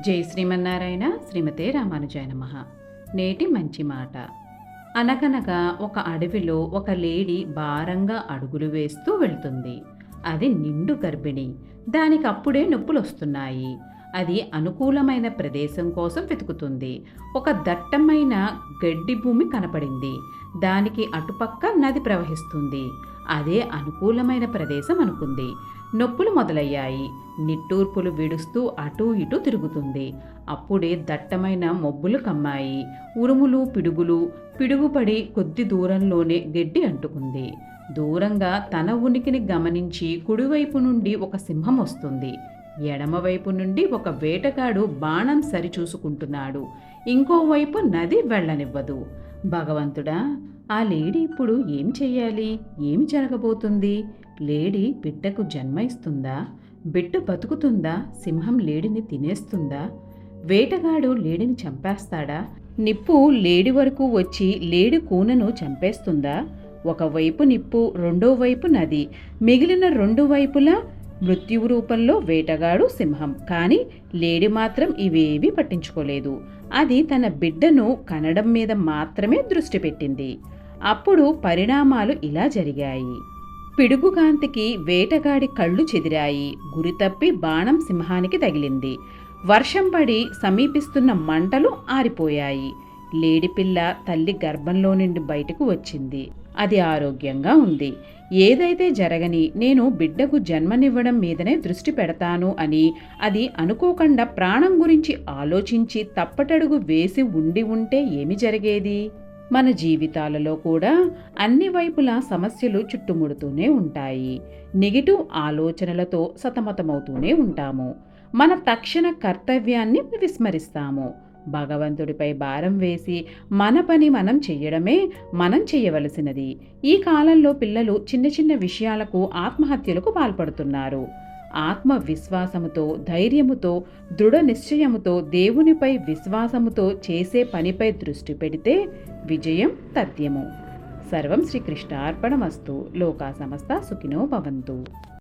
జై శ్రీమన్నారాయణ శ్రీమతే రామానుజాయ నమః. నేటి మంచి మాట. అనగనగా ఒక అడవిలో ఒక లేడీ భారంగా అడుగులు వేస్తూ వెళ్తుంది. అది నిండు గర్భిణి. దానికి అప్పుడే నొప్పులొస్తున్నాయి. అది అనుకూలమైన ప్రదేశం కోసం వెతుకుతుంది. ఒక దట్టమైన గడ్డి భూమి కనపడింది. దానికి అటుపక్క నది ప్రవహిస్తుంది. అదే అనుకూలమైన ప్రదేశం అనుకుంది. నొప్పులు మొదలయ్యాయి. నిట్టూర్పులు విడుస్తూ అటూ ఇటూ తిరుగుతుంది. అప్పుడే దట్టమైన మబ్బులు కమ్మాయి. ఉరుములు పిడుగులు. పిడుగుపడి కొద్ది దూరంలోనే గడ్డి అంటుకుంది. దూరంగా తన ఉనికిని గమనించి కుడివైపు నుండి ఒక సింహం వస్తుంది. ఎడమవైపు నుండి ఒక వేటగాడు బాణం సరిచూసుకుంటున్నాడు. ఇంకోవైపు నది వెళ్ళనివ్వదు. భగవంతుడా, ఆ లేడీ ఇప్పుడు ఏం చెయ్యాలి? ఏమి జరగబోతుంది? లేడీ బిడ్డకు జన్మ ఇస్తుందా? బిడ్డ బతుకుతుందా? సింహం లేడిని తినేస్తుందా? వేటగాడు లేడిని చంపేస్తాడా? నిప్పు లేడి వరకు వచ్చి లేడి కూనను చంపేస్తుందా? ఒకవైపు నిప్పు, రెండో వైపు నది. మిగిలిన రెండు వైపులా మృత్యువు రూపంలో వేటగాడు, సింహం. కానీ లేడి మాత్రం ఇవేవీ పట్టించుకోలేదు. అది తన బిడ్డను కనడం మీద మాత్రమే దృష్టి పెట్టింది. అప్పుడు పరిణామాలు ఇలా జరిగాయి. పిడుగుకాంతికి వేటగాడి కళ్ళు చెదిరాయి. గురితప్పి బాణం సింహానికి తగిలింది. వర్షం పడి సమీపిస్తున్న మంటలు ఆరిపోయాయి. లేడిపిల్ల తల్లి గర్భంలో నుండి బయటకు వచ్చింది. అది ఆరోగ్యంగా ఉంది. ఏదైతే జరగని నేను బిడ్డకు జన్మనివ్వడం మీదనే దృష్టి పెడతాను అని అది అనుకోకుండా ప్రాణం గురించి ఆలోచించి తప్పటడుగు వేసి ఉంటే ఏమి జరిగేది? మన జీవితాలలో కూడా అన్ని వైపులా సమస్యలు చుట్టుముడుతూనే ఉంటాయి. నెగిటివ్ ఆలోచనలతో సతమతమవుతూనే ఉంటాము. మన తక్షణ కర్తవ్యాన్ని విస్మరిస్తాము. భగవంతుడిపై భారం వేసి మన పని మనం చెయ్యడమే మనం చెయ్యవలసినది. ఈ కాలంలో పిల్లలు చిన్న చిన్న విషయాలకు ఆత్మహత్యలకు పాల్పడుతున్నారు. ఆత్మవిశ్వాసముతో, ధైర్యముతో, దృఢ నిశ్చయముతో, దేవునిపై విశ్వాసముతో చేసే పనిపై దృష్టి పెడితే విజయం తథ్యము. సర్వం శ్రీకృష్ణార్పణమస్తు. లోకా సమస్త సుఖినో భవంతు.